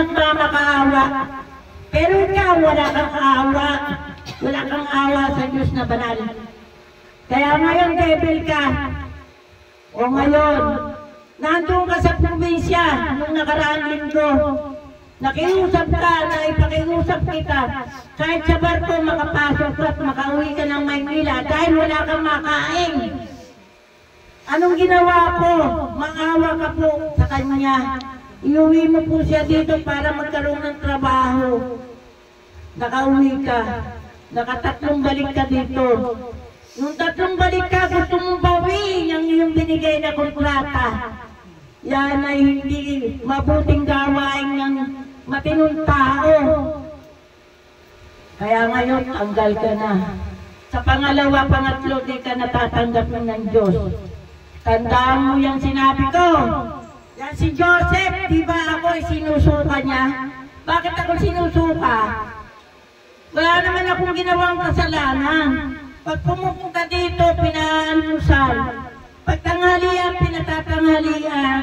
nagmamakaawa. Pero ikaw, wala kang awa. Wala kang awa sa Diyos na banal. Kaya ngayon, devil ka. O ngayon, nandun ka sa probinsya nung nakaraang linggo. Nakiusap ka, naipakiusap kita. Kahit sa barko makapasok at makauwi ka ng Maynila dahil wala kang makain. Anong ginawa ko? Maawa ka po sa kanya. Iuwi mo po siya dito para magkaroon ng trabaho. Nakauwi ka. Nakatatlong balik ka dito. Nung tatlong balik ka, gusto mong bawiin ang iyong binigay na kontrata. Yan ay hindi mabuting gawain ng matinong tao. Kaya ngayon, tanggal ka na. Sa pangalawa, pangatlo, di ka natatanggap ng Diyos. Tandaan mo yung sinabi ko. Yan si Joseph, di ba ako sinusuka niya? Bakit ako sinusuka? Wala naman akong ginawang kasalanan. Pag pumupunta dito, pinaalmusal. Pag tanghalian, pinatatanghalian.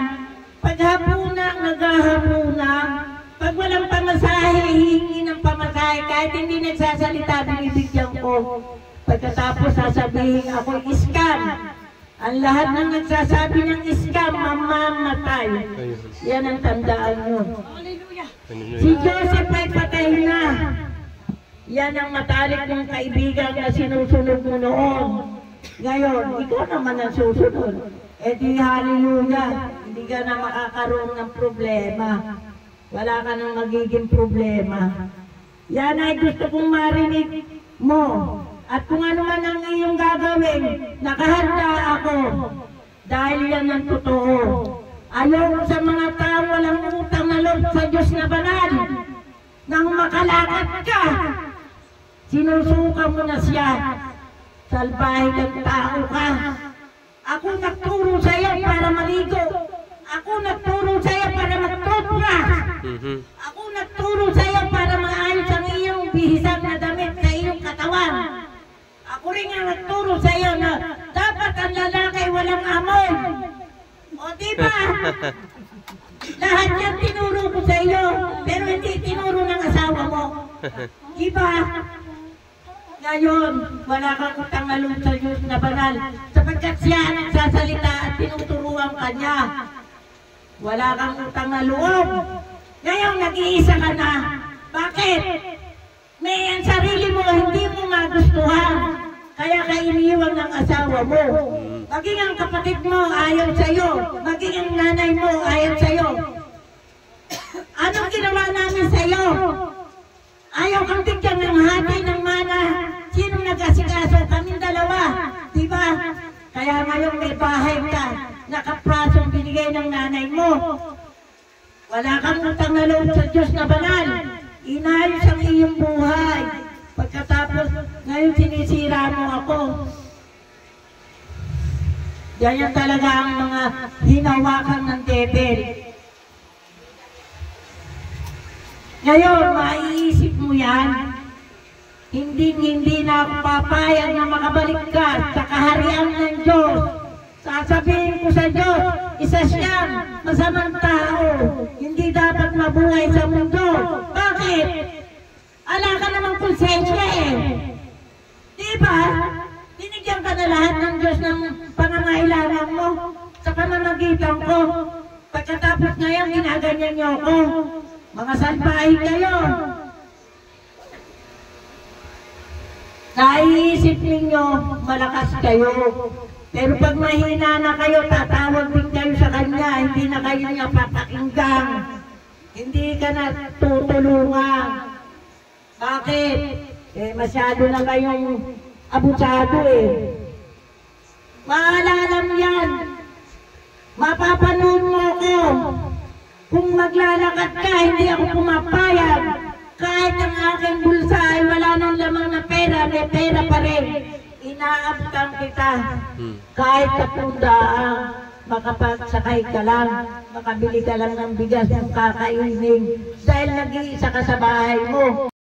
Pag hapunan, naghahapunan. Pag walang pamasahe, hihingi ng pamasahe. Kahit hindi nagsasalita, binibigyan ko. Pagkatapos sasabihin, ako'y scam. Ang lahat ng nagsasabi ng scam, mamamatay. Yan ang tandaan nyo. Si Joseph ay patay na. Yan ang matalik ng kaibigan na sinusunod mo noon. Ngayon, ikaw naman ang susunod. Eh di hallelujah, hindi ka na makakaroon ng problema. Wala ka nang magiging problema. Yan ay gusto kong marinig mo. At kung ano man ang iyong gagawin, nakahanda ako. Dahil yan ang totoo. Ayaw sa mga tao walang utang na loob sa Diyos na banal. Nang makalakad ka, sinusuka mo na siya. Salbahe ng tao ka. Ako nagturo sa iyo para maligo. Ako nagturo sa iyo para mag-toothbrush. Ako nagturo sa iyo para maayos ang iyong bihisang na damit sa iyong katawan. Ako rin ang nagturo sa iyo na dapat ang lalaki walang amoy. O diba? Lahat yan tinuro ko sa iyo, pero hindi tinuro ng asawa mo. Diba? Ngayon, wala kang utang na loob sa Diyos na banal, sapagkat siya ang nagsasalita at tinuturuan ka niya. Wala kang utang na loob. Ngayon, nag-iisa ka na. Bakit? May ang sarili mo, hindi mo magustuhan. Kaya ka iniwan ng asawa mo. Maging ang kapatid mo, ayaw sa'yo. Maging ang nanay mo, ayaw sa'yo. Anong ginawa namin sa'yo? Ayaw kang bigyan ng hati ng mana. Sino nag-asikaso? Kaming dalawa. Diba? Kaya ngayon may bahay ka. Nakaprasong binigay ng nanay mo. Wala kang utang na loob sa Diyos na banal. Inayos ang iyong buhay. Pagkatapos, ngayon sinisira mo ako. Yan talaga ang mga hinawakan ng devil. Ngayon, maiisip mo yan. Hindi na ako papayag na makabalik ka sa kaharian ng Diyos. Sasabihin ko sa Diyos, isa siyang masamang tao. Hindi dapat mabuhay sa mundo. Bakit? Ala ka namang konsensya eh. Diba? Binigyan ka na lahat ng Diyos ng pangangailangan mo sa pamamagitan ko. Pagkatapos ngayon, ginaganyan niyo ako. Mga salbahe kayo. Naiisip ninyo, malakas kayo. Pero pag mahina na kayo, tatawag din kayo sa kanya. Hindi na kayo niya papakinggan. Hindi ka na tutulungan. Bakit? Eh, masyado na kayong abusado eh. Maalala mo yan. Mapapanood mo ako. Kung maglalakad ka, hindi ako pumapayag. Kahit ang aking bulsa ay wala nang lamang na pera, may pera pa rin. Inaabtan kita. Kahit sa pundaang makapagsakay ka lang, makabili ka lang ng bigas ng kakainin. Dahil nag-iisa ka sa bahay mo.